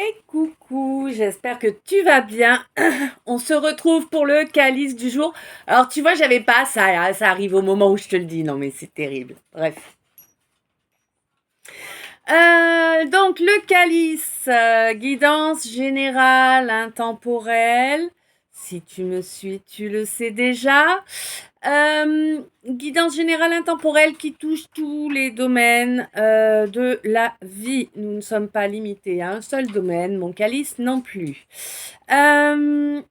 Et coucou, j'espère que tu vas bien. On se retrouve pour le calice du jour. Alors tu vois, j'avais pas ça, là, ça arrive au moment où je te le dis. Non mais c'est terrible. Bref. Donc le calice, guidance générale intemporelle. Si tu me suis, tu le sais déjà. Guidance générale intemporelle qui touche tous les domaines de la vie. Nous ne sommes pas limités à un seul domaine, mon calice non plus. Euh,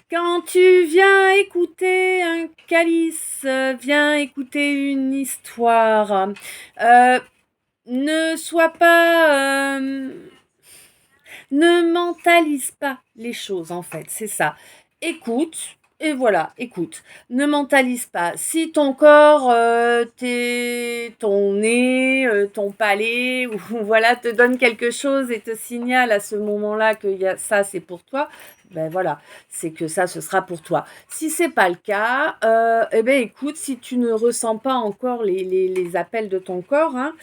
Quand tu viens écouter un calice, viens écouter une histoire. Euh, ne sois pas... ne mentalise pas les choses, en fait, c'est ça. Écoute, et voilà, écoute. Ne mentalise pas. Si ton corps, ton nez, ton palais, ou voilà, te donne quelque chose et te signale à ce moment-là que ça, c'est pour toi, ben voilà, c'est que ça, ce sera pour toi. Si c'est pas le cas, eh ben écoute, si tu ne ressens pas encore les appels de ton corps, hein,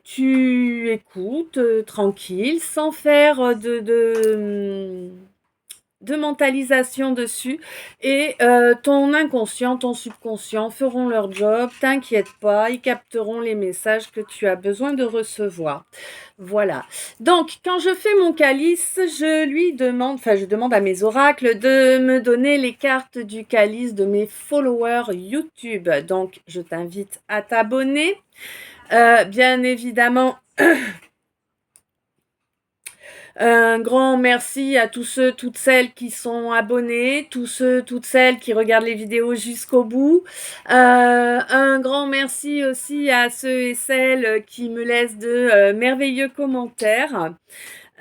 tu écoutes tranquille, sans faire de mentalisation dessus. Et ton inconscient, ton subconscient feront leur job. T'inquiète pas, ils capteront les messages que tu as besoin de recevoir. Voilà. Donc, quand je fais mon calice, je demande à mes oracles de me donner les cartes du calice de mes followers YouTube. Donc, je t'invite à t'abonner. Bien évidemment, un grand merci à tous ceux, toutes celles qui sont abonnés, tous ceux, toutes celles qui regardent les vidéos jusqu'au bout. Un grand merci aussi à ceux et celles qui me laissent de merveilleux commentaires.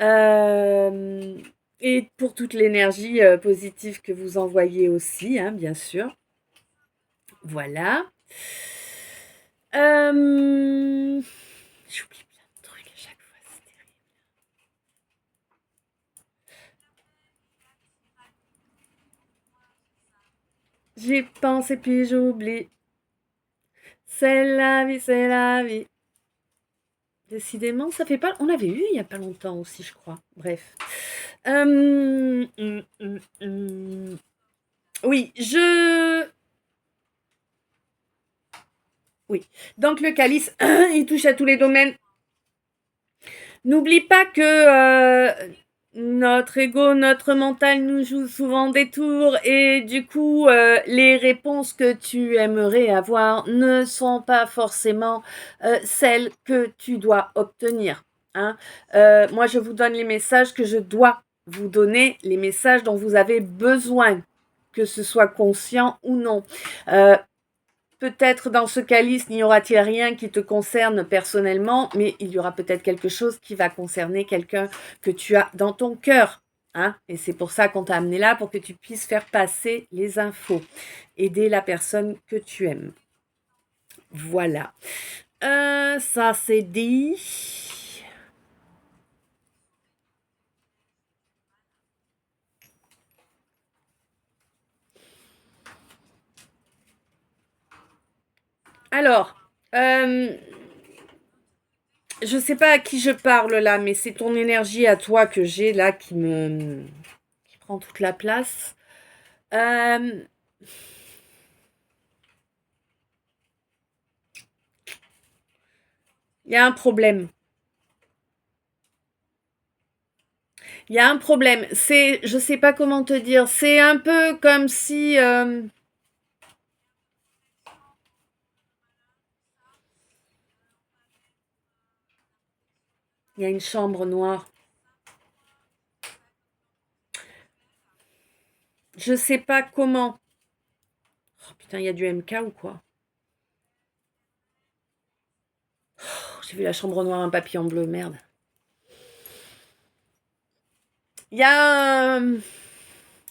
Euh, et pour toute l'énergie positive que vous envoyez aussi, hein, bien sûr. Voilà. J'oublie plein de trucs à chaque fois, c'est terrible. J'y pense et puis j'oublie. C'est la vie, c'est la vie. Décidément, ça fait pas. On avait eu il y a pas longtemps aussi, je crois. Bref. Hum. Oui, Oui. Donc le calice, il touche à tous les domaines. N'oublie pas que notre ego, notre mental nous joue souvent des tours et du coup, les réponses que tu aimerais avoir ne sont pas forcément celles que tu dois obtenir. Hein. Moi, je vous donne les messages que je dois vous donner, les messages dont vous avez besoin, que ce soit conscient ou non. Euh, Peut-être dans ce calice n'y aura-t-il rien qui te concerne personnellement, mais il y aura peut-être quelque chose qui va concerner quelqu'un que tu as dans ton cœur. Hein. Et c'est pour ça qu'on t'a amené là, pour que tu puisses faire passer les infos, aider la personne que tu aimes. Voilà. Ça c'est dit. Alors, je sais pas à qui je parle là, mais c'est ton énergie à toi que j'ai là qui prend toute la place. Euh, Il y a un problème. Il y a un problème. Je sais pas comment te dire. C'est un peu comme si il y a une chambre noire. Je sais pas comment. Oh, putain, il y a du MK ou quoi? Oh, j'ai vu la chambre noire, un papillon bleu, merde. Il y a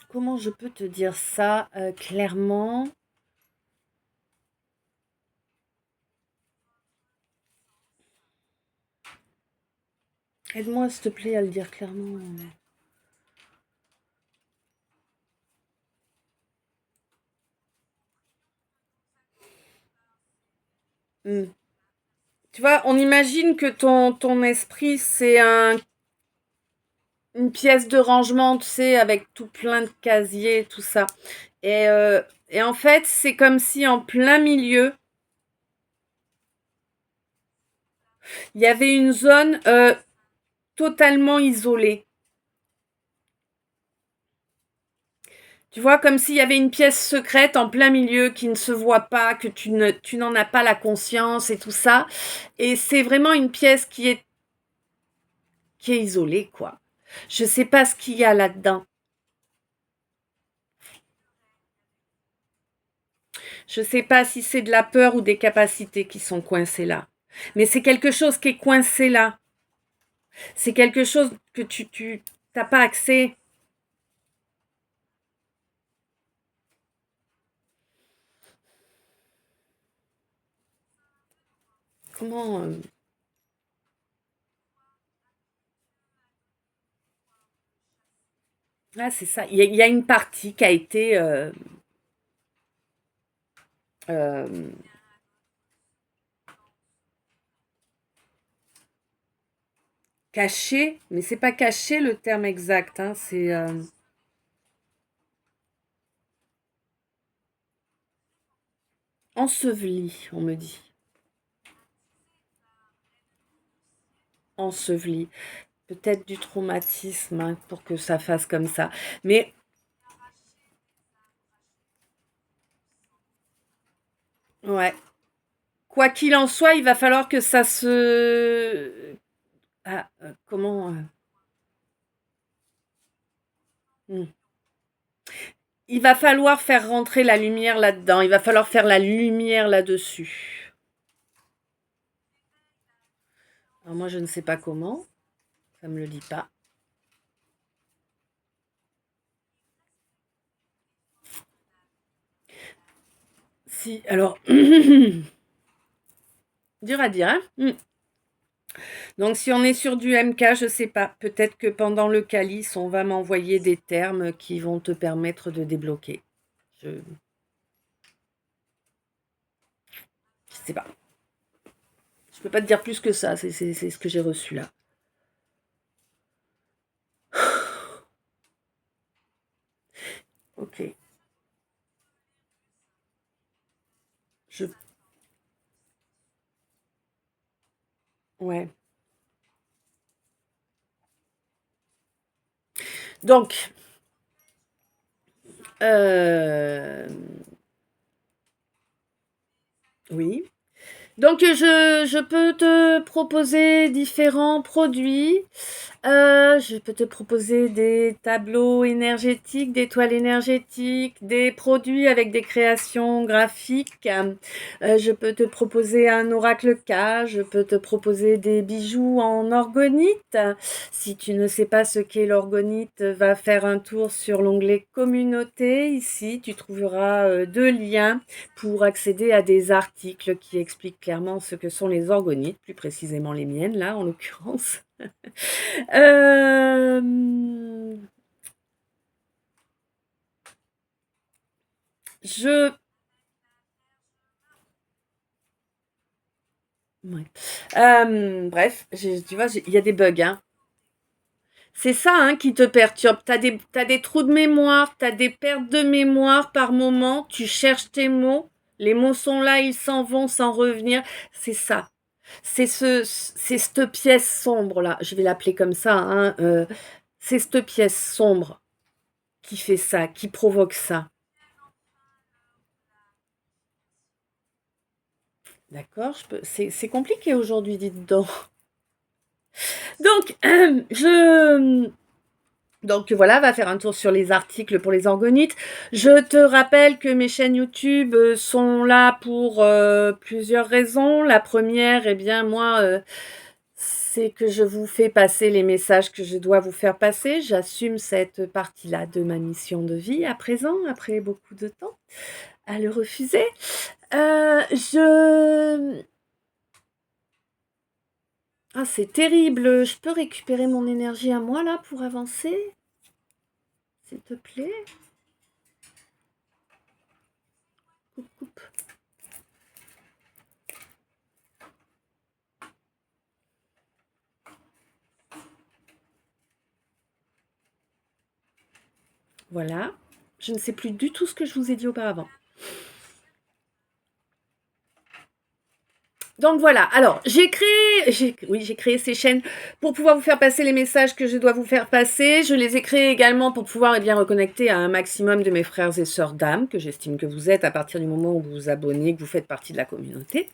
comment je peux te dire ça clairement? Aide-moi s'il te plaît à le dire clairement. Hmm. Tu vois, on imagine que ton esprit, c'est une pièce de rangement, tu sais, avec tout plein de casiers, tout ça. Et en fait, c'est comme si en plein milieu, il y avait une zone totalement isolée. Tu vois, comme s'il y avait une pièce secrète en plein milieu qui ne se voit pas, que tu n'en as pas la conscience et tout ça. Et c'est vraiment une pièce qui est isolée, quoi. Je sais pas ce qu'il y a là-dedans. Je sais pas si c'est de la peur ou des capacités qui sont coincées là. Mais c'est quelque chose qui est coincé là. C'est quelque chose que tu t'as pas accès. Comment Ah, c'est ça. Il y a une partie qui a été euh, cachée, mais c'est pas caché le terme exact, hein, c'est enseveli, on me dit. Enseveli. Peut-être du traumatisme hein, pour que ça fasse comme ça. Mais ouais. Quoi qu'il en soit, il va falloir que ça se... Ah, comment... hmm. Il va falloir faire rentrer la lumière là-dedans. Il va falloir faire la lumière là-dessus. Alors moi, je ne sais pas comment. Ça me le dit pas. Si, alors... dur à dire, hein. Donc si on est sur du MK, je sais pas. Peut-être que pendant le calice, on va m'envoyer des termes qui vont te permettre de débloquer. Je sais pas. Je peux pas te dire plus que ça. C'est ce que j'ai reçu là. Ok. Je... Ouais. Donc, euh, oui. Donc, je peux te proposer différents produits. Je peux te proposer des tableaux énergétiques, des toiles énergétiques, des produits avec des créations graphiques. Je peux te proposer un oracle K. Je peux te proposer des bijoux en orgonite. Si tu ne sais pas ce qu'est l'orgonite, va faire un tour sur l'onglet communauté. Ici, tu trouveras deux liens pour accéder à des articles qui expliquent clairement ce que sont les orgonites, plus précisément les miennes, là, en l'occurrence. Euh, je... Ouais. Bref, tu vois, il y a des bugs, hein. C'est ça hein, qui te perturbe. T'as des trous de mémoire, t'as des pertes de mémoire par moment, tu cherches tes mots, les mots sont là, ils s'en vont sans revenir. C'est ça. C'est cette pièce sombre là, je vais l'appeler comme ça, hein, c'est cette pièce sombre qui fait ça, qui provoque ça. D'accord, c'est compliqué aujourd'hui, dites donc. Donc, donc voilà, va faire un tour sur les articles pour les orgonites. Je te rappelle que mes chaînes YouTube sont là pour plusieurs raisons. La première, eh bien moi, c'est que je vous fais passer les messages que je dois vous faire passer. J'assume cette partie-là de ma mission de vie à présent, après beaucoup de temps à le refuser. Je... Ah, c'est terrible. Je peux récupérer mon énergie à moi là pour avancer, s'il te plaît? Coupe, coupe. Voilà. Je ne sais plus du tout ce que je vous ai dit auparavant. Donc voilà, alors j'ai créé ces chaînes pour pouvoir vous faire passer les messages que je dois vous faire passer. Je les ai créés également pour pouvoir reconnecter à un maximum de mes frères et sœurs d'âme, que j'estime que vous êtes à partir du moment où vous vous abonnez, que vous faites partie de la communauté.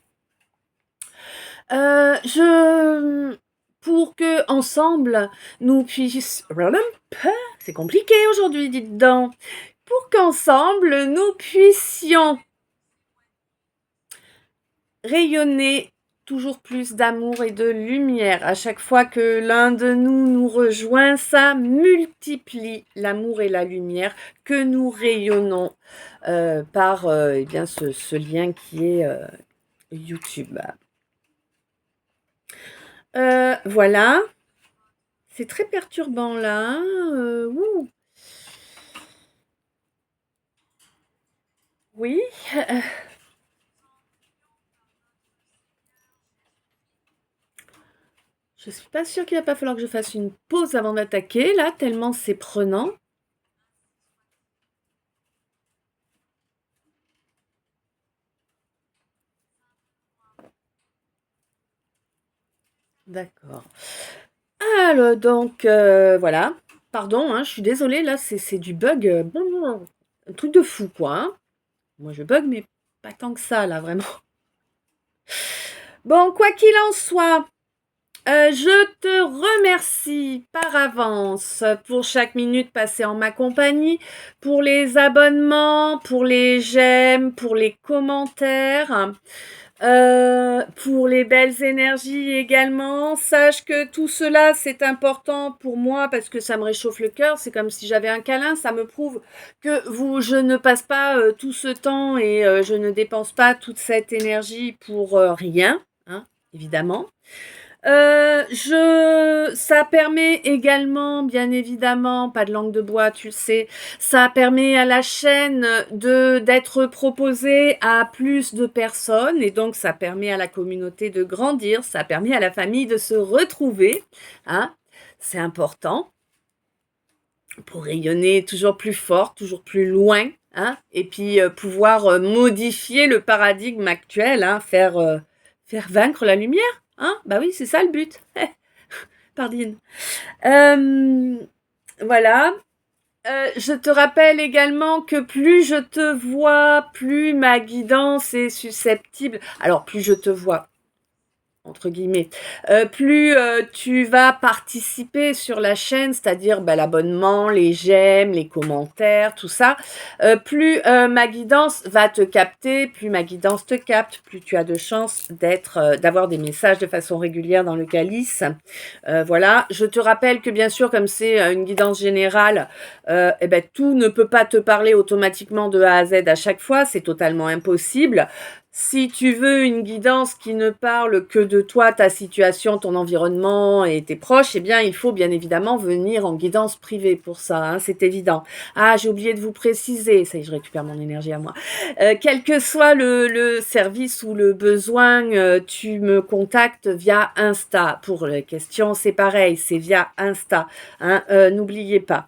Pour que ensemble nous puissions... C'est compliqué aujourd'hui, dites donc. Pour qu'ensemble nous puissions rayonner toujours plus d'amour et de lumière. À chaque fois que l'un de nous nous rejoint, ça multiplie l'amour et la lumière que nous rayonnons par ce lien qui est YouTube. Voilà. C'est très perturbant là. Oui. Je suis pas sûre qu'il va pas falloir que je fasse une pause avant d'attaquer, là, tellement c'est prenant. D'accord. Alors, donc, voilà. Pardon, hein, je suis désolée, là, c'est du bug. Un truc de fou, quoi. Hein. Moi, je bug, mais pas tant que ça, là, vraiment. Bon, quoi qu'il en soit, je te remercie par avance pour chaque minute passée en ma compagnie, pour les abonnements, pour les j'aime, pour les commentaires. Pour les belles énergies également, sache que tout cela c'est important pour moi parce que ça me réchauffe le cœur, c'est comme si j'avais un câlin, ça me prouve que je ne passe pas tout ce temps et je ne dépense pas toute cette énergie pour rien, hein, évidemment. Ça permet également, bien évidemment, pas de langue de bois, tu le sais, ça permet à la chaîne d'être proposée à plus de personnes et donc ça permet à la communauté de grandir, ça permet à la famille de se retrouver, hein, c'est important pour rayonner toujours plus fort, toujours plus loin, hein, et puis pouvoir modifier le paradigme actuel, hein, faire vaincre la lumière. Hein? Bah oui, c'est ça le but. Pardine. Voilà. Je te rappelle également que plus je te vois, plus ma guidance est susceptible. Alors, plus je te vois, entre guillemets, plus tu vas participer sur la chaîne, c'est-à-dire l'abonnement, les j'aime, les commentaires, tout ça, plus ma guidance va te capter, plus ma guidance te capte, plus tu as de chances d'avoir des messages de façon régulière dans le calice. Voilà, je te rappelle que bien sûr, comme c'est une guidance générale, tout ne peut pas te parler automatiquement de A à Z à chaque fois, c'est totalement impossible. Si tu veux une guidance qui ne parle que de toi, ta situation, ton environnement et tes proches, eh bien, il faut bien évidemment venir en guidance privée pour ça, hein, c'est évident. Ah, j'ai oublié de vous préciser, ça y est, je récupère mon énergie à moi. Quel que soit le service ou le besoin, tu me contactes via Insta. Pour les questions, c'est pareil, c'est via Insta. Hein, n'oubliez pas.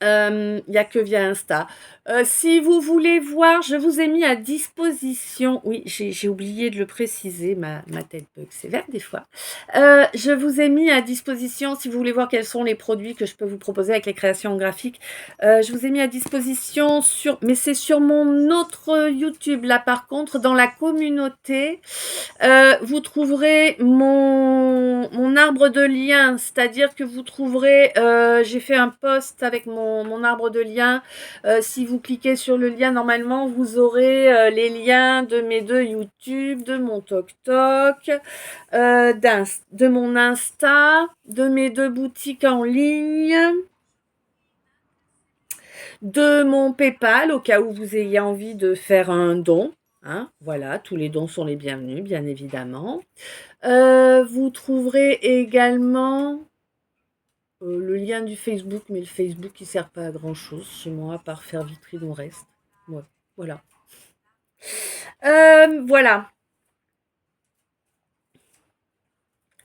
Il n'y a que via Insta. Si vous voulez voir, je vous ai mis à disposition, oui, j'ai oublié de le préciser, ma tête bug sévère des fois. Je vous ai mis à disposition, si vous voulez voir quels sont les produits que je peux vous proposer avec les créations graphiques, je vous ai mis à disposition mais c'est sur mon autre YouTube, là par contre, dans la communauté, vous trouverez mon arbre de liens, c'est-à-dire que vous trouverez, j'ai fait un post avec mon arbre de liens. Si vous cliquez sur le lien, normalement, vous aurez les liens de mes deux YouTube, de mon TokTok, de mon Insta, de mes deux boutiques en ligne, de mon PayPal, au cas où vous ayez envie de faire un don. Hein, voilà, tous les dons sont les bienvenus, bien évidemment. Vous trouverez également le lien du Facebook, mais le Facebook il sert pas à grand chose chez moi, à part faire vitrine au reste. Ouais, voilà. Voilà.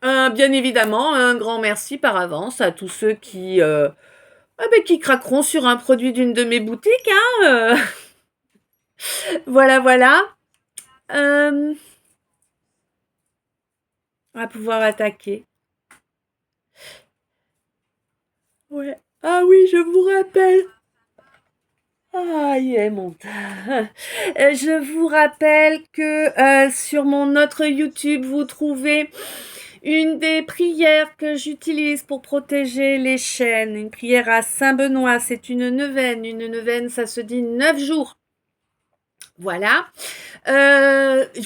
Bien évidemment, un grand merci par avance à tous ceux qui Ah ben, qui craqueront sur un produit d'une de mes boutiques, hein. Voilà, voilà. On va pouvoir attaquer. Ouais. Ah oui, je vous rappelle. Ah, il est mon. Je vous rappelle que sur mon autre YouTube, vous trouvez une des prières que j'utilise pour protéger les chênes. Une prière à Saint-Benoît. C'est une neuvaine. Une neuvaine, ça se dit 9 jours. Voilà.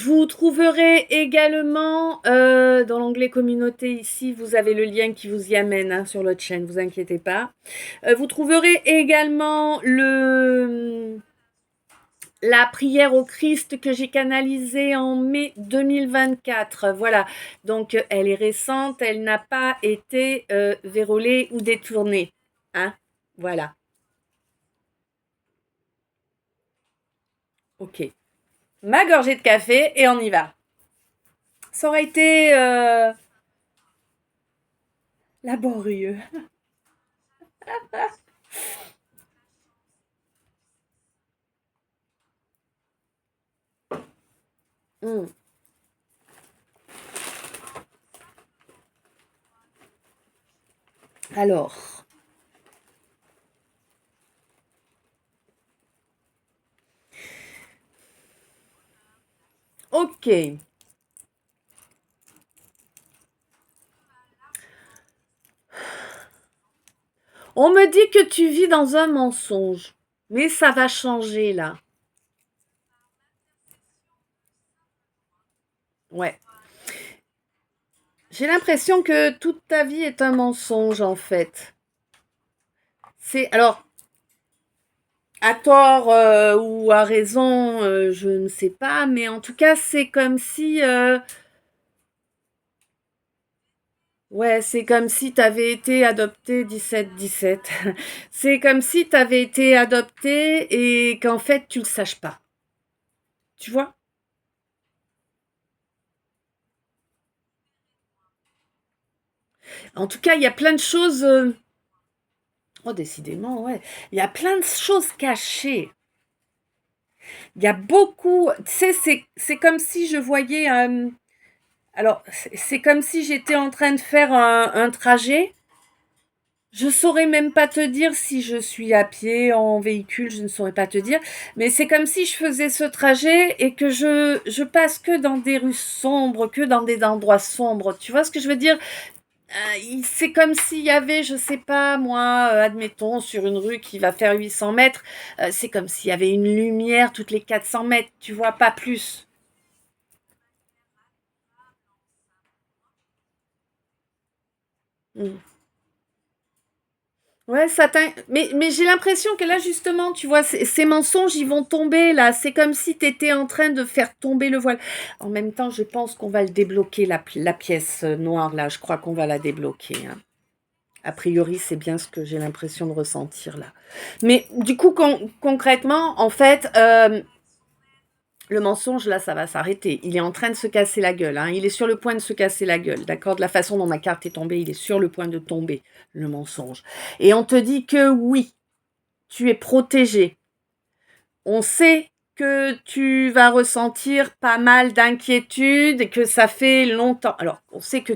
Vous trouverez également dans l'onglet communauté ici, vous avez le lien qui vous y amène hein, sur l'autre chaîne, vous inquiétez pas. Vous trouverez également la prière au Christ que j'ai canalisée en mai 2024. Voilà, donc elle est récente, elle n'a pas été vérolée ou détournée. Hein, voilà, ok. Ma gorgée de café et on y va. Ça aurait été laborieux. Hmm. Alors, ok. On me dit que tu vis dans un mensonge, mais ça va changer là. Ouais. J'ai l'impression que toute ta vie est un mensonge en fait. C'est alors à tort ou à raison, je ne sais pas, mais en tout cas c'est comme si ouais, c'est comme si tu avais été adopté 17-17. C'est comme si tu avais été adopté et qu'en fait tu le saches pas. Tu vois? En tout cas, il y a plein de choses. Oh, décidément, ouais. Il y a plein de choses cachées. Il y a beaucoup. Tu sais, c'est comme si je voyais. Alors, c'est comme si j'étais en train de faire un trajet. Je saurais même pas te dire si je suis à pied, en véhicule, je ne saurais pas te dire. Mais c'est comme si je faisais ce trajet et que je passe que dans des rues sombres, que dans des endroits sombres. Tu vois ce que je veux dire? C'est comme s'il y avait, je sais pas moi, admettons, sur une rue qui va faire 800 mètres, c'est comme s'il y avait une lumière toutes les 400 mètres, tu vois, pas plus. Mm. Ouais, mais j'ai l'impression que là, justement, tu vois, ces mensonges, ils vont tomber là. C'est comme si tu étais en train de faire tomber le voile. En même temps, je pense qu'on va le débloquer, la pièce noire là. Je crois qu'on va la débloquer, hein. A priori, c'est bien ce que j'ai l'impression de ressentir là. Mais du coup, concrètement, en fait, le mensonge, là, ça va s'arrêter. Il est en train de se casser la gueule, hein. Il est sur le point de se casser la gueule, d'accord? De la façon dont ma carte est tombée, il est sur le point de tomber, le mensonge. Et on te dit que oui, tu es protégé. On sait que tu vas ressentir pas mal d'inquiétude et que ça fait longtemps. Alors, on sait que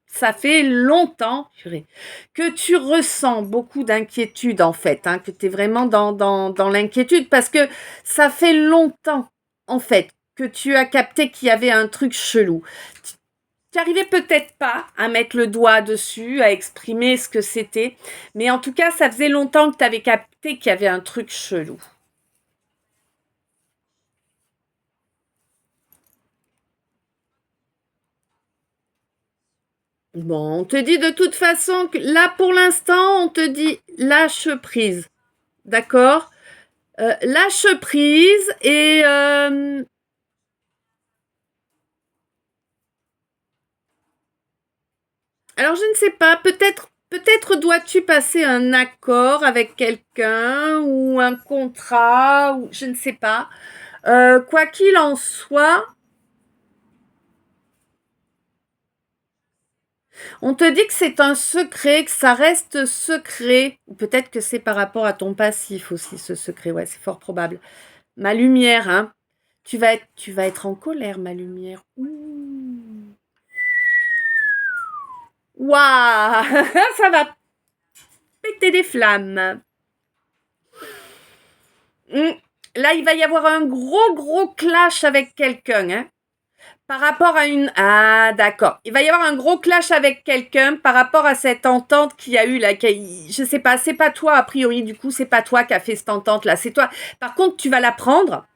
ça fait longtemps que tu ressens beaucoup d'inquiétude en fait, hein, que tu es vraiment dans l'inquiétude parce que ça fait longtemps en fait que tu as capté qu'il y avait un truc chelou. Tu n'arrivais peut-être pas à mettre le doigt dessus, à exprimer ce que c'était, mais en tout cas, ça faisait longtemps que tu avais capté qu'il y avait un truc chelou. Bon, on te dit de toute façon que là, pour l'instant, on te dit lâche prise. D'accord? Lâche prise et alors je ne sais pas, peut-être dois-tu passer un accord avec quelqu'un ou un contrat ou je ne sais pas. Quoi qu'il en soit, On te dit que c'est un secret, que ça reste secret. Ou peut-être que c'est par rapport à ton passif aussi, ce secret. Ouais, c'est fort probable. Ma lumière, hein. Tu vas être en colère, ma lumière. Ouh. Waouh. Ça va péter des flammes. Hmm. Là, il va y avoir un gros, gros clash avec quelqu'un, hein. Par rapport à une... Ah, d'accord. Il va y avoir un gros clash avec quelqu'un par rapport à cette entente qu'il y a eu là. Je sais pas, c'est pas toi, a priori, du coup, c'est pas toi qui a fait cette entente là, c'est toi. Par contre, tu vas la prendre.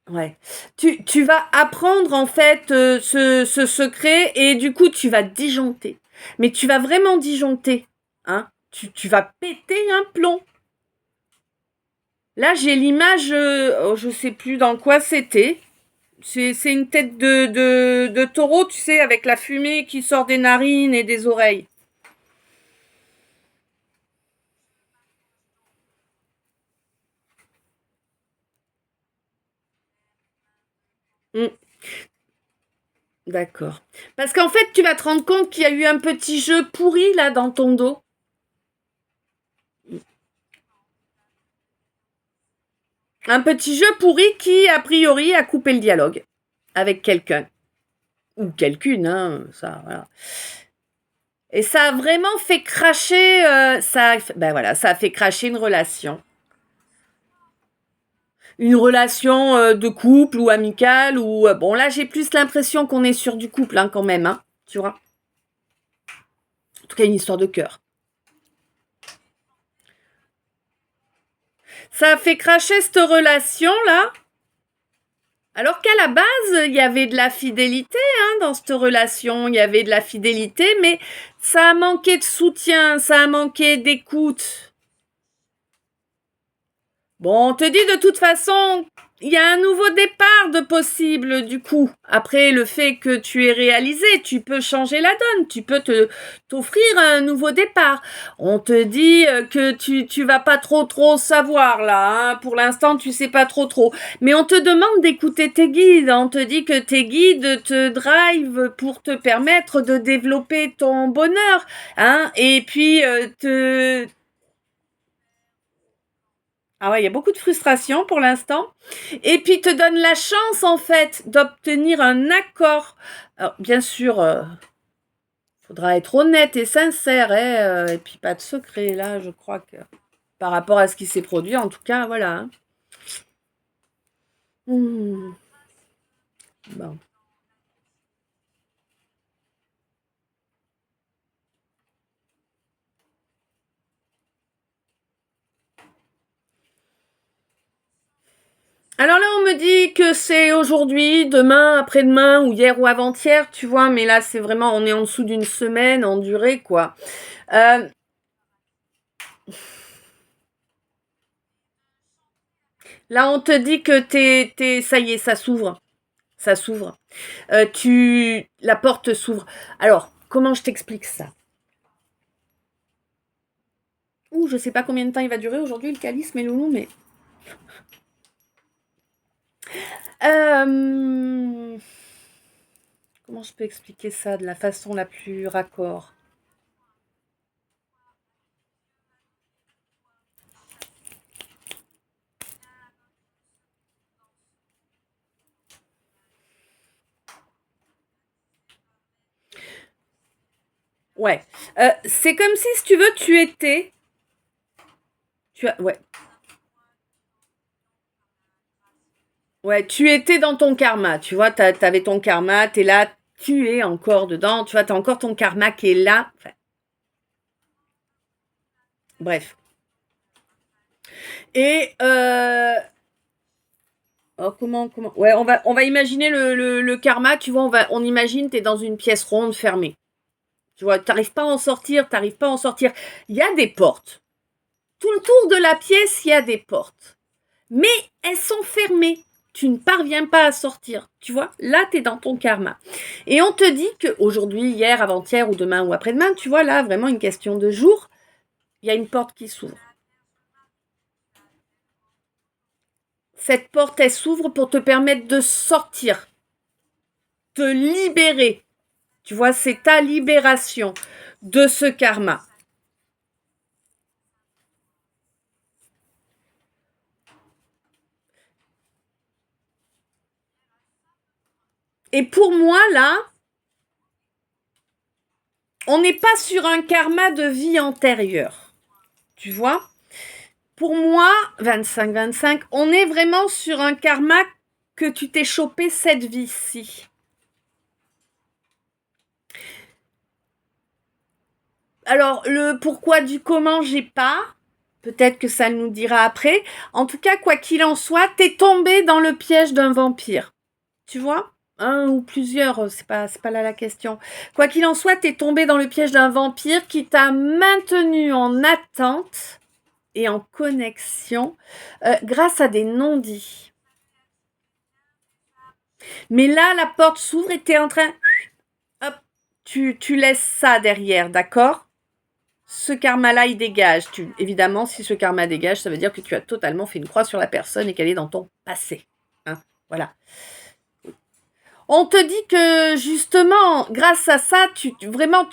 Ouais. Tu vas apprendre en fait ce secret et du coup, tu vas disjoncter. Mais tu vas vraiment disjoncter. Hein. Tu vas péter un plomb. Là, j'ai l'image, oh, je sais plus dans quoi c'était. C'est une tête de taureau, tu sais, avec la fumée qui sort des narines et des oreilles. Hmm, d'accord. Parce qu'en fait, tu vas te rendre compte qu'il y a eu un petit jeu pourri là dans ton dos. Un petit jeu pourri qui, a priori, a coupé le dialogue avec quelqu'un. Ou quelqu'une, hein, ça, voilà. Et ça a vraiment fait cracher, ben voilà, ça a fait cracher une relation. Une relation de couple ou amicale ou bon là j'ai plus l'impression qu'on est sur du couple hein, quand même, hein, tu vois. En tout cas une histoire de cœur. Ça a fait cracher cette relation là. Alors qu'à la base, il y avait de la fidélité hein, dans cette relation, il y avait de la fidélité, mais ça a manqué de soutien, ça a manqué d'écoute. Bon, on te dit de toute façon, il y a un nouveau départ de possible du coup. Après le fait que tu es réalisé, tu peux changer la donne, tu peux t'offrir un nouveau départ. On te dit que tu vas pas trop savoir là, hein. Pour l'instant, tu sais pas trop. Mais on te demande d'écouter tes guides. On te dit que tes guides te drive pour te permettre de développer ton bonheur, hein. Et puis ah ouais, il y a beaucoup de frustration pour l'instant. Et puis te donne la chance en fait d'obtenir un accord. Alors bien sûr, faudra être honnête et sincère, hein, et puis pas de secret là. Je crois que par rapport à ce qui s'est produit, en tout cas, voilà. Hein. Hmm, bon. Alors là, on me dit que c'est aujourd'hui, demain, après-demain, ou hier ou avant-hier, tu vois, mais là, c'est vraiment, on est en dessous d'une semaine en durée, quoi. Euh, Là, on te dit que ça y est, ça s'ouvre. Ça s'ouvre. La porte s'ouvre. Alors, comment je t'explique ça? Ouh, je sais pas combien de temps il va durer aujourd'hui le calice, mes loulous, mais. Euh, Comment je peux expliquer ça de la façon la plus raccord? Ouais. C'est comme si tu veux, tu étais. Ouais. Ouais, tu étais dans ton karma. Tu vois, t'avais ton karma, t'es là, tu es encore dedans. Tu vois, t'as encore ton karma qui est là. Enfin, bref. Et oh, comment? Ouais, on va imaginer le karma, tu vois, on imagine, t'es dans une pièce ronde fermée. Tu vois, t'arrives pas à en sortir, t'arrives pas à en sortir. Il y a des portes. Tout le tour de la pièce, il y a des portes. Mais elles sont fermées. Tu ne parviens pas à sortir. Tu vois, là, t'es dans ton karma. Et on te dit qu'aujourd'hui, hier, avant-hier ou demain ou après-demain, tu vois, là, vraiment une question de jour, il y a une porte qui s'ouvre. cette porte, elle s'ouvre pour te permettre de sortir, te libérer. Tu vois, c'est ta libération de ce karma. Et pour moi, là, on n'est pas sur un karma de vie antérieure. Tu vois? Pour moi, 25-25, on est vraiment sur un karma que tu t'es chopé cette vie-ci. Alors, le pourquoi du comment, j'ai pas. Peut-être que ça nous dira après. En tout cas, quoi qu'il en soit, t'es tombé dans le piège d'un vampire. Tu vois? Un ou plusieurs, c'est pas là la question. Quoi qu'il en soit, t'es tombé dans le piège d'un vampire qui t'a maintenu en attente et en connexion grâce à des non-dits. Mais là, la porte s'ouvre et t'es en train... Hop, tu laisses ça derrière, d'accord? Ce karma-là, il dégage. Évidemment, si ce karma dégage, ça veut dire que tu as totalement fait une croix sur la personne et qu'elle est dans ton passé. Hein, voilà. On te dit que, justement, grâce à ça, vraiment,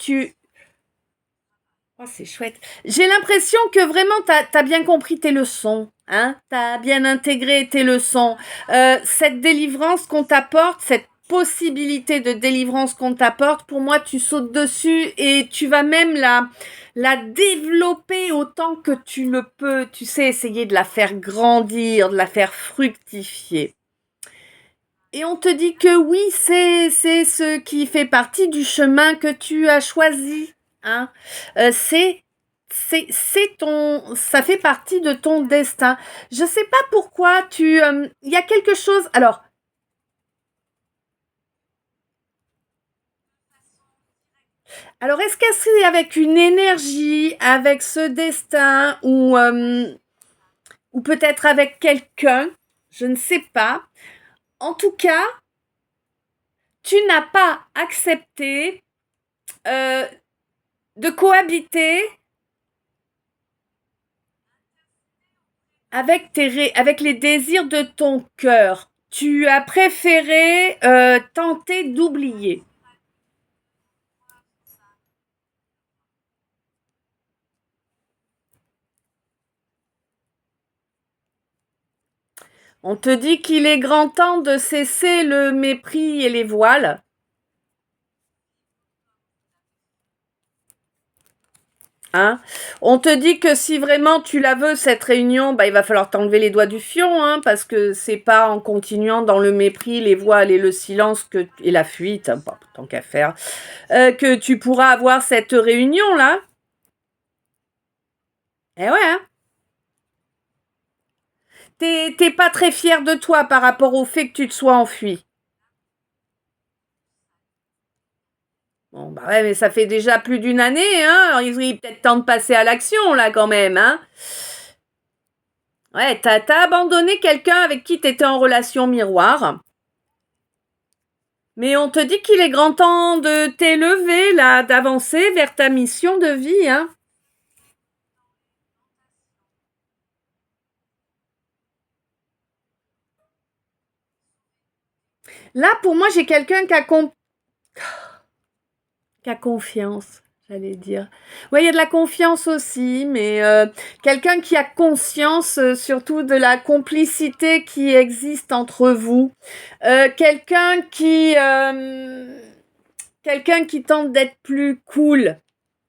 Oh, c'est chouette. J'ai l'impression que vraiment, t'as bien compris tes leçons. Hein, t'as bien intégré tes leçons. Cette délivrance qu'on t'apporte, cette possibilité de délivrance qu'on t'apporte, pour moi, tu sautes dessus et tu vas même la développer autant que tu le peux. Tu sais, essayer de la faire grandir, de la faire fructifier. Et on te dit que oui, c'est ce qui fait partie du chemin que tu as choisi. Hein. C'est ça fait partie de ton destin. Je sais pas pourquoi il y a quelque chose. Alors est-ce que c'est avec une énergie, avec ce destin ou peut-être avec quelqu'un, je ne sais pas. En tout cas, tu n'as pas accepté euh, de cohabiter avec les désirs de ton cœur. Tu as préféré tenter d'oublier. On te dit qu'il est grand temps de cesser le mépris et les voiles. Hein. On te dit que si vraiment tu la veux, cette réunion, il va falloir t'enlever les doigts du fion, hein, parce que c'est pas en continuant dans le mépris, les voiles et le silence et la fuite, hein, tant qu'à faire, que tu pourras avoir cette réunion-là. Eh ouais, hein. T'es pas très fier de toi par rapport au fait que tu te sois enfui. Bon, bah ouais, mais ça fait déjà plus d'une année, hein. Alors, il est peut-être temps de passer à l'action, là, quand même, hein. Ouais, t'as abandonné quelqu'un avec qui t'étais en relation miroir. Mais on te dit qu'il est grand temps de t'élever, là, d'avancer vers ta mission de vie, hein. Là, pour moi, j'ai quelqu'un qui a confiance, j'allais dire. Ouais, il y a de la confiance aussi, mais quelqu'un qui a conscience surtout de la complicité qui existe entre vous. Quelqu'un qui tente d'être plus cool.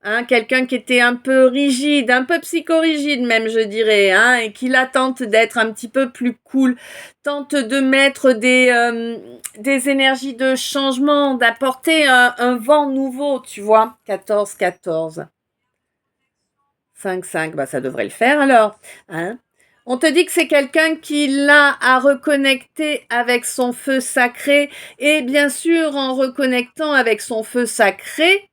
Hein, quelqu'un qui était un peu rigide, un peu psychorigide même, je dirais, hein, et qui là tente d'être un petit peu plus cool, tente de mettre des énergies de changement, d'apporter un vent nouveau, tu vois. 14-14. 5-5, bah ça devrait le faire alors. Hein. On te dit que c'est quelqu'un qui l'a à reconnecter avec son feu sacré, et bien sûr en reconnectant avec son feu sacré,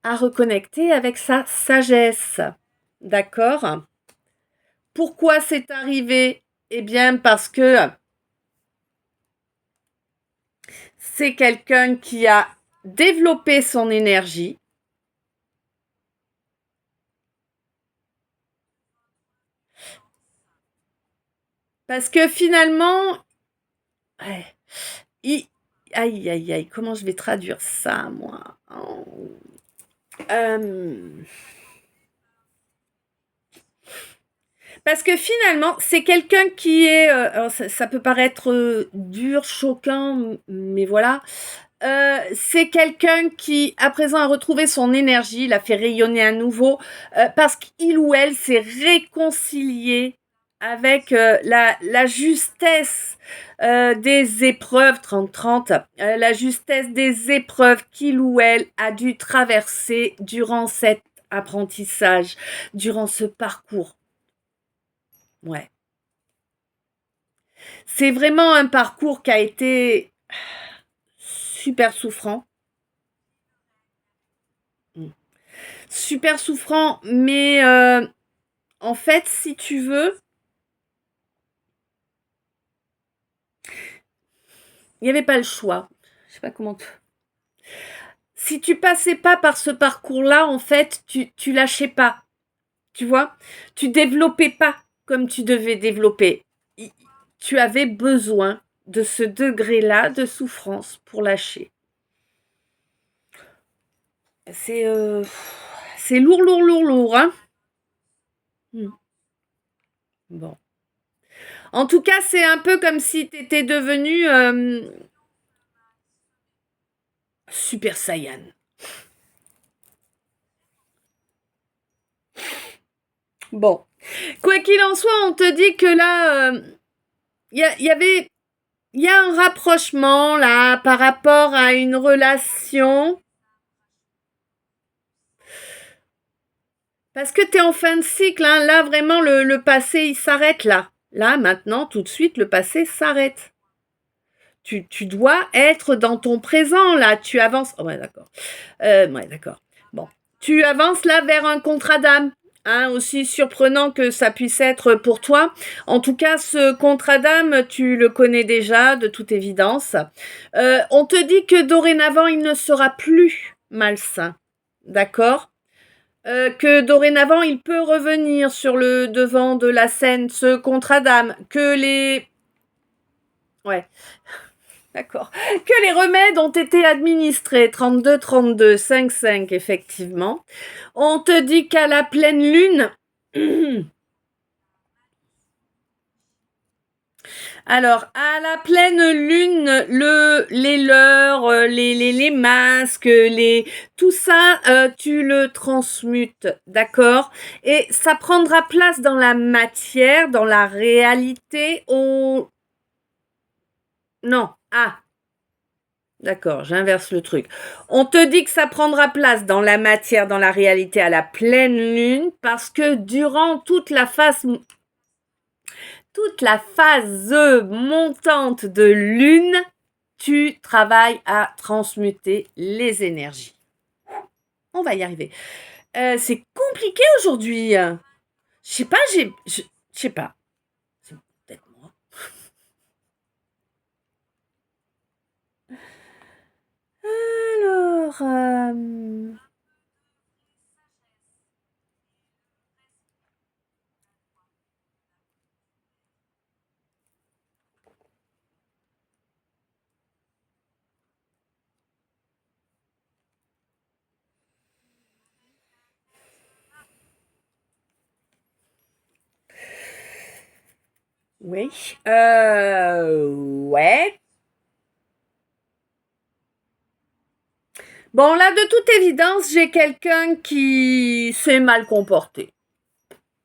à reconnecter avec sa sagesse. D'accord? Pourquoi c'est arrivé? Eh bien, parce que c'est quelqu'un qui a développé son énergie. Parce que finalement, ouais, il- aïe, aïe, aïe, comment je vais traduire ça, moi? Euh, Parce que finalement, c'est quelqu'un qui est, alors ça peut paraître dur, choquant, mais voilà. C'est quelqu'un qui, à présent, a retrouvé son énergie, l'a fait rayonner à nouveau, parce qu'il ou elle s'est réconcilié avec la justesse des épreuves 30-30, la justesse des épreuves qu'il ou elle a dû traverser durant cet apprentissage, durant ce parcours. Ouais. C'est vraiment un parcours qui a été super souffrant. Super souffrant, mais en fait, si tu veux, il n'y avait pas le choix. Je sais pas comment. Si tu passais pas par ce parcours-là, en fait, tu lâchais pas. Tu vois, tu développais pas comme tu devais développer. Tu avais besoin de ce degré-là de souffrance pour lâcher. C'est c'est lourd, lourd, lourd, lourd, hein. Bon. En tout cas, c'est un peu comme si tu étais devenu Super Saiyan. Bon. Quoi qu'il en soit, on te dit que là, il y a un rapprochement là par rapport à une relation. Parce que tu es en fin de cycle, hein. Là, vraiment, le passé, il s'arrête là. Là, maintenant, tout de suite, le passé s'arrête. Tu dois être dans ton présent, là. Tu avances. Oh, ouais, d'accord. Ouais, d'accord. Bon. Tu avances là vers un contrat d'âme. Hein, aussi surprenant que ça puisse être pour toi. En tout cas, ce contrat d'âme, tu le connais déjà, de toute évidence. On te dit que dorénavant, il ne sera plus malsain. D'accord? Que dorénavant, il peut revenir sur le devant de la scène, ce contrat d'âme. Que les... Ouais. D'accord. Que les remèdes ont été administrés, 32, 32, 5, 5, effectivement. On te dit qu'à la pleine lune, alors, à la pleine lune, les leurres, les masques, tout ça, tu le transmutes, d'accord? Et ça prendra place dans la matière, dans la réalité. Non, ah, d'accord, j'inverse le truc. On te dit que ça prendra place dans la matière, dans la réalité, à la pleine lune, parce que durant toute la phase montante de lune, tu travailles à transmuter les énergies. On va y arriver. C'est compliqué aujourd'hui. Je sais pas, je sais pas. C'est peut-être moi. Alors, oui. Ouais. Bon, là, de toute évidence, j'ai quelqu'un qui s'est mal comporté.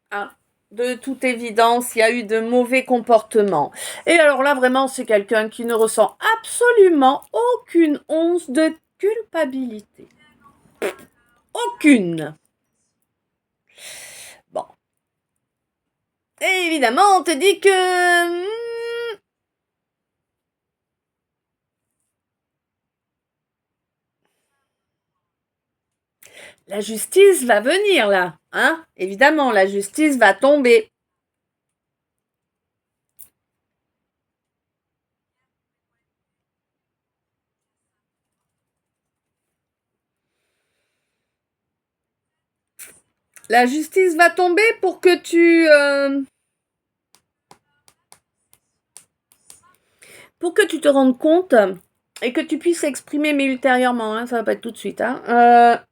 Hein. De toute évidence, il y a eu de mauvais comportements. Et alors là, vraiment, c'est quelqu'un qui ne ressent absolument aucune once de culpabilité. Aucune. Bon. Et évidemment, on te dit que la justice va venir là. Hein? Évidemment, la justice va tomber. La justice va tomber pour que tu... pour que tu te rendes compte et que tu puisses exprimer, mais ultérieurement, hein, ça va pas être tout de suite. Hein,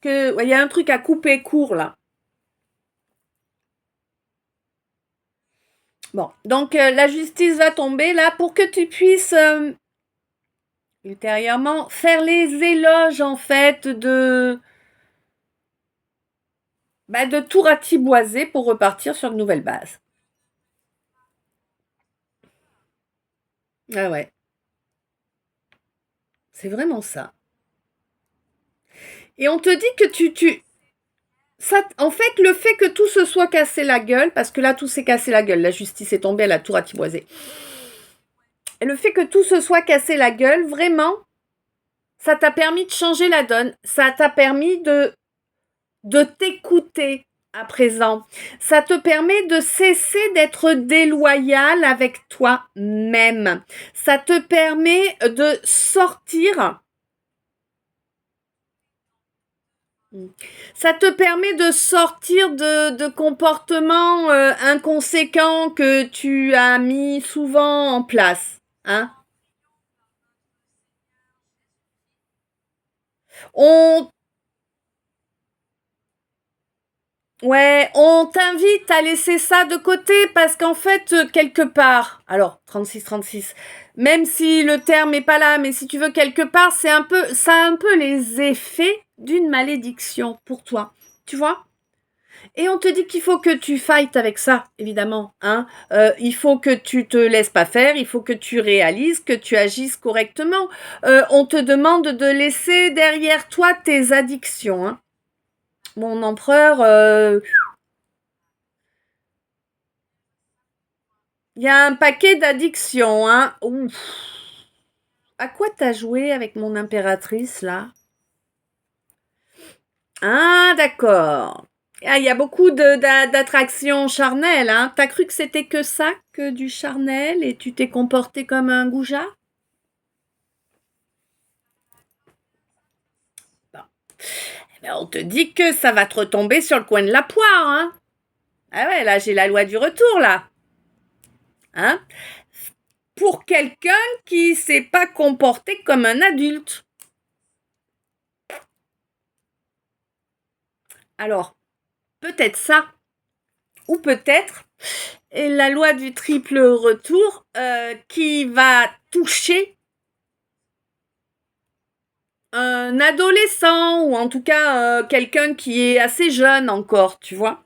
que il y a un truc à couper court là. Bon, donc la justice va tomber là pour que tu puisses ultérieurement faire les éloges en fait de tout ratiboiser pour repartir sur de nouvelles bases. Ah ouais, c'est vraiment ça. Et on te dit que ça, en fait, le fait que tout se soit cassé la gueule, parce que là, tout s'est cassé la gueule, la justice est tombée, elle a tout ratiboisé. Et le fait que tout se soit cassé la gueule, vraiment, ça t'a permis de changer la donne. Ça t'a permis de t'écouter à présent. Ça te permet de cesser d'être déloyal avec toi-même. Ça te permet de sortir. Ça te permet de sortir de comportements inconséquents que tu as mis souvent en place. Hein? On Ouais, on t'invite à laisser ça de côté parce qu'en fait, quelque part, alors 36-36, même si le terme est pas là, mais si tu veux quelque part, ça a un peu les effets d'une malédiction pour toi, tu vois. Et on te dit qu'il faut que tu fightes avec ça, évidemment. Hein. Il faut que tu te laisses pas faire, il faut que tu réalises, que tu agisses correctement. On te demande de laisser derrière toi tes addictions. Hein. Mon empereur, il y a un paquet d'addictions, hein. Ouf. À quoi t'as joué avec mon impératrice, là? Ah, d'accord. Ah, il y a beaucoup d'attractions charnelles, hein. T'as cru que c'était que ça, que du charnel, et tu t'es comporté comme un goujat? Bon. Eh ben, on te dit que ça va te retomber sur le coin de la poire, hein. Ah ouais, là, j'ai la loi du retour, là. Hein? Pour quelqu'un qui s'est pas comporté comme un adulte. Alors, peut-être ça, ou peut-être la loi du triple retour qui va toucher un adolescent ou en tout cas quelqu'un qui est assez jeune encore, tu vois.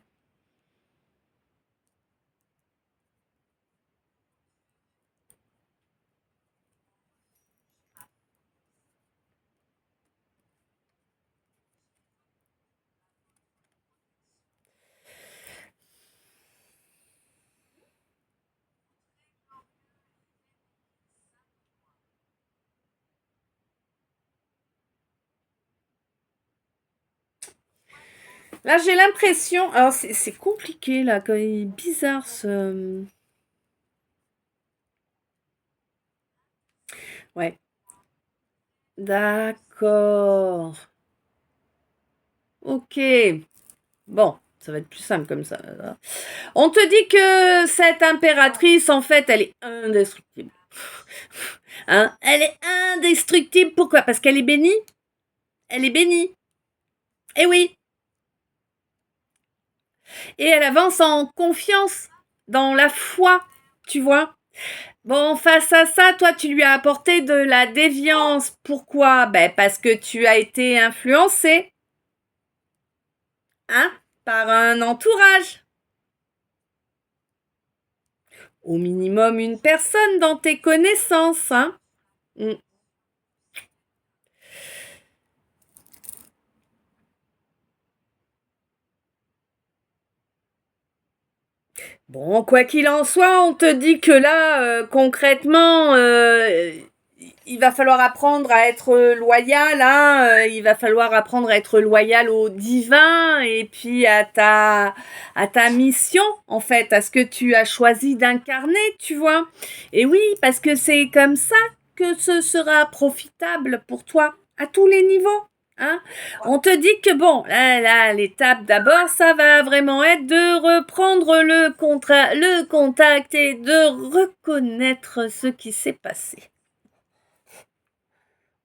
Là, j'ai l'impression. Alors, c'est compliqué, là. Il est bizarre ce. Ouais. D'accord. Ok. Bon, ça va être plus simple comme ça. On te dit que cette impératrice, en fait, elle est indestructible. Hein? Elle est indestructible. Pourquoi? Parce qu'elle est bénie. Elle est bénie. Eh oui. Et elle avance en confiance, dans la foi, tu vois. Bon, face à ça, toi, tu lui as apporté de la déviance. Pourquoi? Ben, parce que tu as été influencé, hein, par un entourage. Au minimum une personne dans tes connaissances, hein. Mm. Bon, quoi qu'il en soit, on te dit que là, concrètement, il va falloir apprendre à être loyal, hein, il va falloir apprendre à être loyal au divin et puis à ta mission, en fait, à ce que tu as choisi d'incarner, tu vois. Et oui, parce que c'est comme ça que ce sera profitable pour toi, à tous les niveaux. Hein? On te dit que bon, là, l'étape d'abord, ça va vraiment être de reprendre le contact et de reconnaître ce qui s'est passé.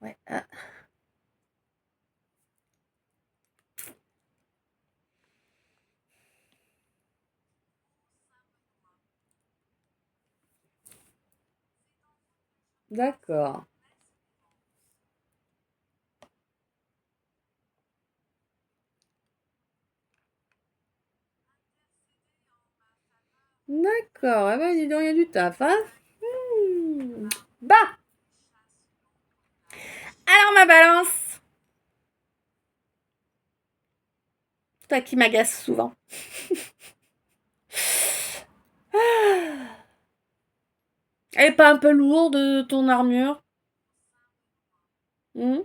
Ouais, hein. D'accord. D'accord. Ah ben, dis donc, il y a du taf, hein? Bah, alors ma balance, toi qui m'agace souvent. Elle est pas un peu lourde, ton armure? Hmm.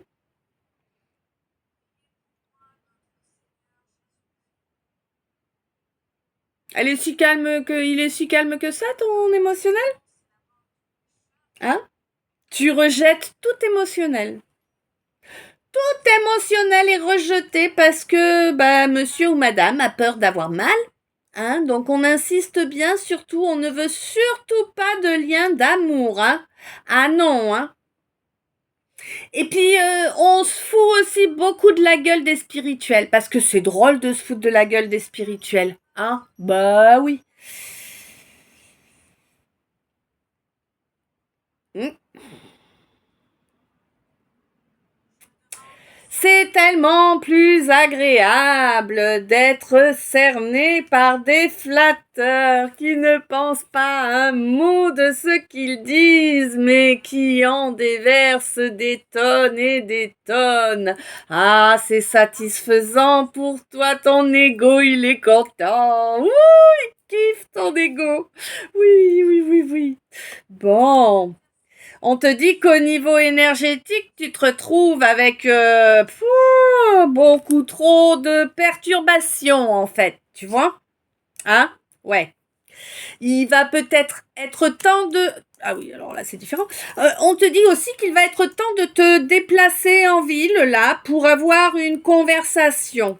Elle est si calme que, il est si calme que ça, ton émotionnel? Hein? Tu rejettes tout émotionnel. Tout émotionnel est rejeté parce que bah, monsieur ou madame a peur d'avoir mal. Hein, donc on insiste bien, surtout, on ne veut surtout pas de lien d'amour. Hein. Ah non, hein. Et puis on se fout aussi beaucoup de la gueule des spirituels, parce que c'est drôle de se foutre de la gueule des spirituels. Hein? Bah oui. Hmm. C'est tellement plus agréable d'être cerné par des flatteurs qui ne pensent pas un mot de ce qu'ils disent, mais qui en déversent des tonnes et des tonnes. Ah, c'est satisfaisant pour toi, ton ego, il est content. Ouh, il kiffe ton ego. Oui, oui, oui, oui. Bon. On te dit qu'au niveau énergétique, tu te retrouves avec beaucoup trop de perturbations, en fait. Tu vois? Hein? Ouais. Il va peut-être être temps de... Ah oui, alors là, c'est différent. On te dit aussi qu'il va être temps de te déplacer en ville, là, pour avoir une conversation.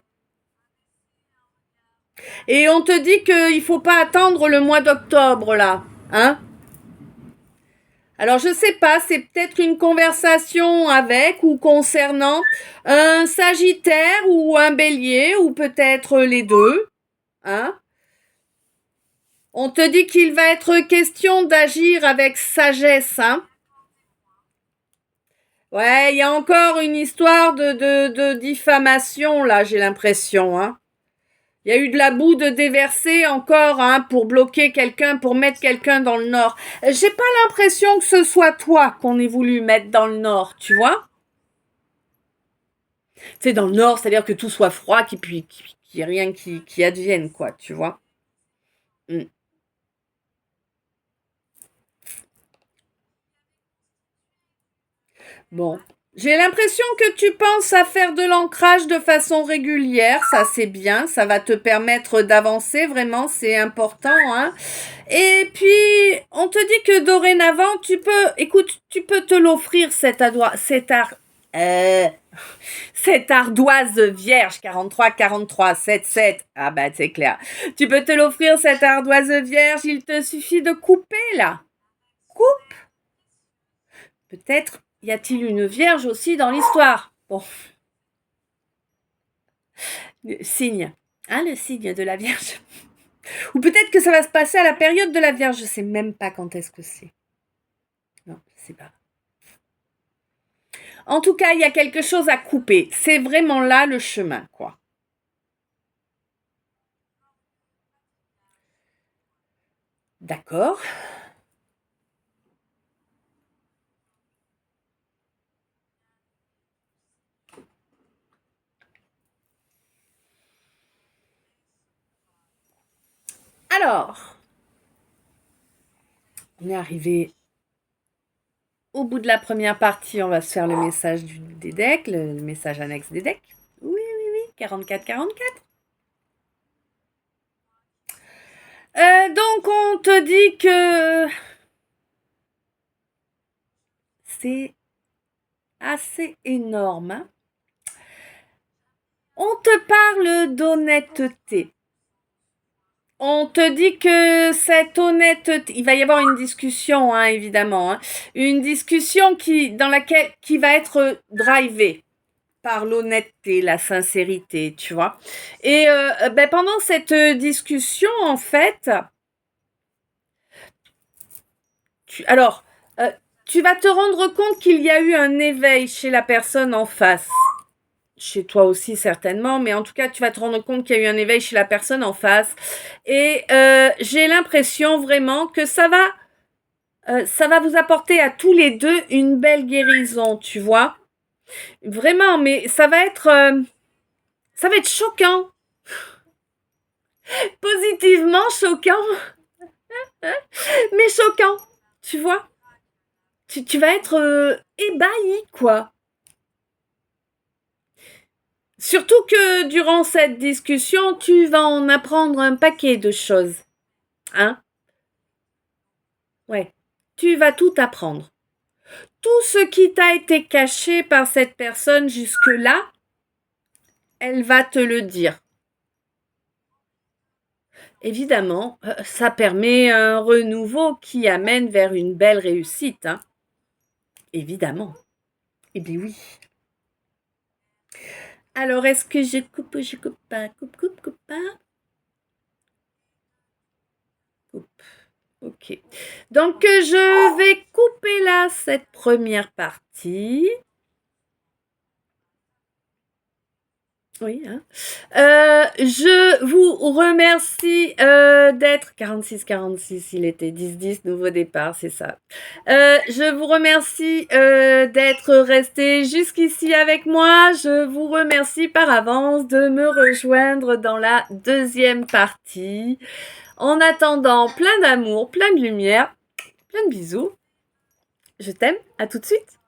Et on te dit qu'il faut pas attendre le mois d'octobre, là. Hein? Alors je sais pas, c'est peut-être une conversation avec ou concernant un Sagittaire ou un Bélier ou peut-être les deux, hein. On te dit qu'il va être question d'agir avec sagesse, hein. Ouais, il y a encore une histoire de diffamation là, j'ai l'impression, hein. Il y a eu de la boue de déverser encore, hein, pour bloquer quelqu'un, pour mettre quelqu'un dans le nord. J'ai pas l'impression que ce soit toi qu'on ait voulu mettre dans le nord, tu vois? C'est dans le nord, c'est-à-dire que tout soit froid, qu'il n'y ait rien qui advienne, quoi, tu vois. Mm. Bon. J'ai l'impression que tu penses à faire de l'ancrage de façon régulière, ça c'est bien, ça va te permettre d'avancer, vraiment, c'est important, hein. Et puis, on te dit que dorénavant, écoute, tu peux te l'offrir euh, cette ardoise vierge 43 7 Ah bah c'est clair. Tu peux te l'offrir cette ardoise vierge, il te suffit de couper là. Coupe. Peut-être y a-t-il une vierge aussi dans l'histoire. Bon, le signe. Hein, le signe de la vierge. Ou peut-être que ça va se passer à la période de la vierge, je sais même pas quand est-ce que c'est. Non, je sais pas. En tout cas, il y a quelque chose à couper. C'est vraiment là le chemin, quoi. D'accord. Alors, on est arrivé au bout de la première partie. On va se faire le message des decks, le message annexe des decks. Oui, oui, oui, 44-44. Donc, on te dit que c'est assez énorme, hein. On te parle d'honnêteté. On te dit que cette honnêteté, il va y avoir une discussion, hein, évidemment, hein, une discussion dans laquelle qui va être drivée par l'honnêteté, la sincérité, tu vois. Et ben, pendant cette discussion, en fait, alors, tu vas te rendre compte qu'il y a eu un éveil chez la personne en face. Chez toi aussi certainement, mais en tout cas, tu vas te rendre compte qu'il y a eu un éveil chez la personne en face. Et j'ai l'impression vraiment que ça va vous apporter à tous les deux une belle guérison, tu vois. Vraiment, mais ça va être choquant, positivement choquant, mais choquant, tu vois. Tu vas être ébahi, quoi. Surtout que durant cette discussion, tu vas en apprendre un paquet de choses, hein. Ouais, tu vas tout apprendre. Tout ce qui t'a été caché par cette personne jusque-là, elle va te le dire. Évidemment, ça permet un renouveau qui amène vers une belle réussite, hein. Évidemment. Eh bien oui. Alors, est-ce que je coupe pas, coupe pas? Coupe. Ok. Donc, je vais couper là cette première partie. Oui, hein. Je vous remercie d'être 46, il était 10, nouveau départ, c'est ça. Je vous remercie d'être resté jusqu'ici avec moi. Je vous remercie par avance de me rejoindre dans la deuxième partie. En attendant, plein d'amour, plein de lumière, plein de bisous. Je t'aime, à tout de suite.